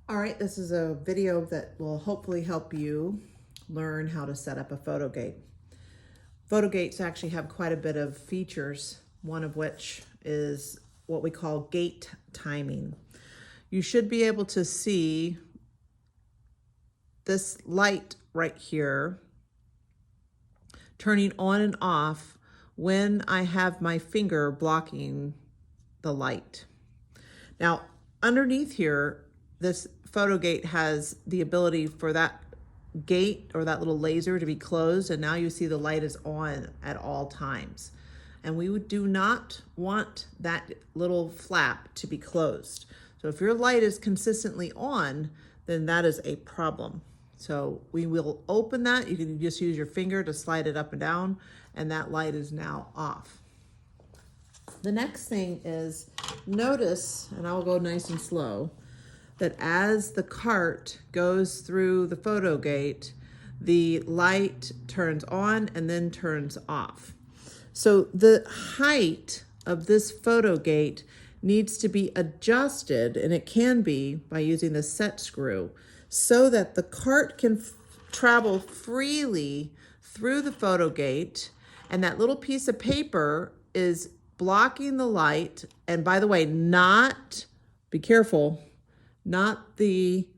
All right, this is a video that will hopefully help you learn how to set up a PhotoGate. PhotoGates actually have quite a bit of features, one of which is what we call gate timing. You should be able to see this light right here turning on and off when I have my finger blocking the light. Now, underneath here, this PhotoGate has the ability for that gate or that little laser to be closed, and now you see the light is on at all times. And we do not want that little flap to be closed. So if your light is consistently on, then that is a problem. So we will open that. You can just use your finger to slide it up and down, and that light is now off. The next thing is notice, and I'll go nice and slow, that as the cart goes through the PhotoGate, the light turns on and then turns off. So the height of this PhotoGate needs to be adjusted, and it can be by using the set screw, so that the cart can travel freely through the PhotoGate, and that little piece of paper is blocking the light. And by the way, be careful, not the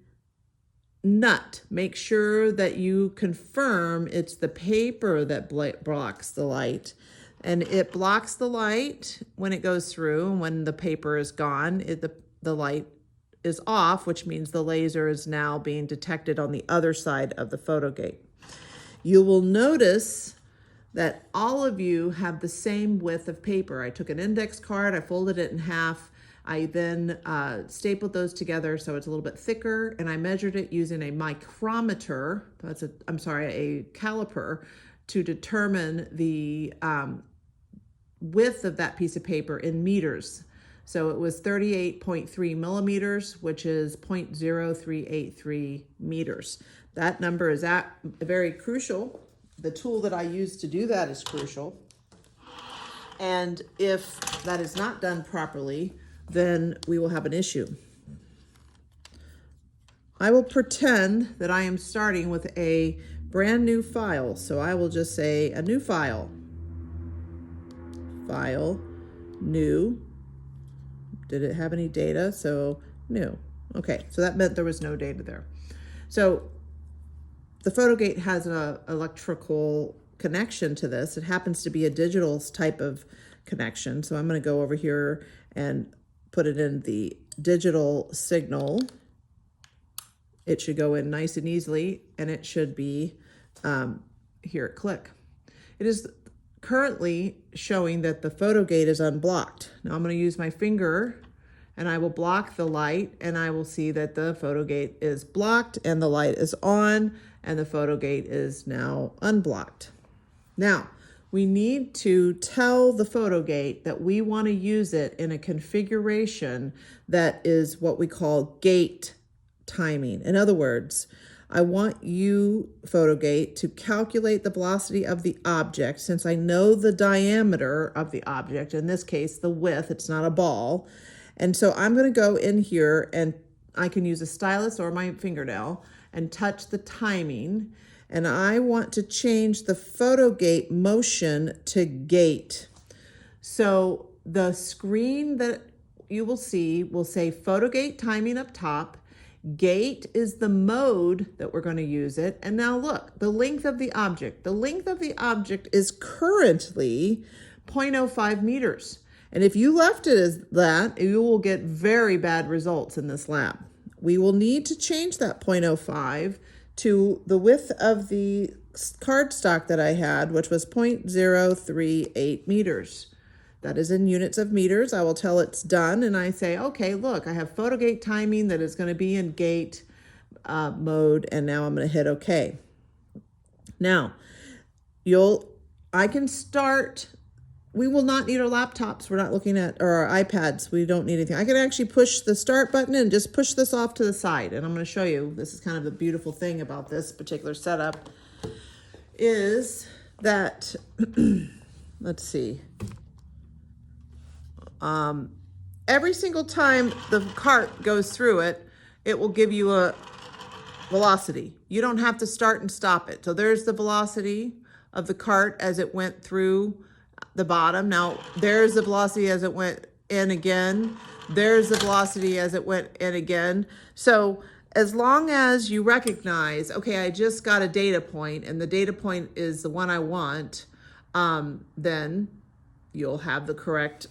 nut. Make sure that you confirm it's the paper that blocks the light. And it blocks the light when it goes through, and when the paper is gone, the light is off, which means the laser is now being detected on the other side of the PhotoGate. You will notice that all of you have the same width of paper. I took an index card, I folded it in half, I then stapled those together so it's a little bit thicker, and I measured it using a micrometer, a caliper, to determine the width of that piece of paper in meters. So it was 38.3 millimeters, which is 0.0383 meters. That number is very crucial. The tool that I use to do that is crucial. And if that is not done properly, then we will have an issue. I will pretend that I am starting with a brand new file. So I will just say a new file. File, new. Did it have any data? So new. Okay, so that meant there was no data there. So the PhotoGate has an electrical connection to this. It happens to be a digital type of connection. So I'm going to go over here and put it in the digital signal. It should go in nice and easily, and it should be here at click. It is currently showing that the PhotoGate is unblocked. Now I'm going to use my finger and I will block the light, and I will see that the PhotoGate is blocked and the light is on, and the PhotoGate is now unblocked. Now, we need to tell the PhotoGate that we want to use it in a configuration that is what we call gate timing. In other words, I want you, PhotoGate, to calculate the velocity of the object. Since I know the diameter of the object, in this case, the width, it's not a ball. And so I'm going to go in here, and I can use a stylus or my fingernail and touch the timing. And I want to change the PhotoGate motion to gate. So the screen that you will see will say PhotoGate timing up top. Gate is the mode that we're going to use it. And now look, the length of the object. The length of the object is currently 0.05 meters. And if you left it as that, you will get very bad results in this lab. We will need to change that 0.05 to the width of the cardstock that I had, which was 0.038 meters. That is in units of meters. I will tell it's done, and I say, okay, look, I have PhotoGate timing that is going to be in gate mode, and now I'm going to hit OK. Now, I can start. We will not need our laptops. We're not looking at, or our iPads. We don't need anything. I can actually push the start button and just push this off to the side. And I'm going to show you, this is kind of the beautiful thing about this particular setup, is that, let's see. Every single time the cart goes through it, it will give you a velocity. You don't have to start and stop it. So there's the velocity of the cart as it went through the bottom. Now there's the velocity as it went in again. There's the velocity as it went in again. So as long as you recognize, okay, I just got a data point and the data point is the one I want, then you'll have the correct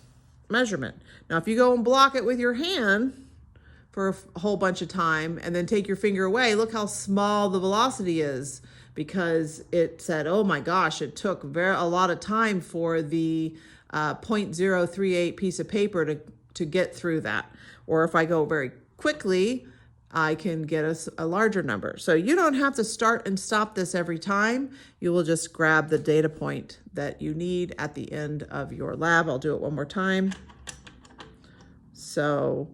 measurement. Now, if you go and block it with your hand for a whole bunch of time and then take your finger away, look how small the velocity is, because it said, oh my gosh, it took a lot of time for the 0.038 piece of paper to get through that. Or if I go very quickly, I can get a larger number. So you don't have to start and stop this every time. You will just grab the data point that you need at the end of your lab. I'll do it one more time. So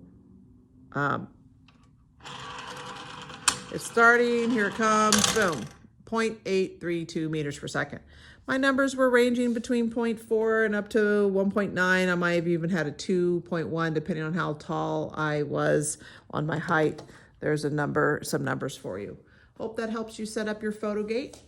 it's starting, here it comes, boom, 0.832 meters per second. My numbers were ranging between 0.4 and up to 1.9. I might have even had a 2.1, depending on how tall I was on my height. There's some numbers for you. Hope that helps you set up your PhotoGate.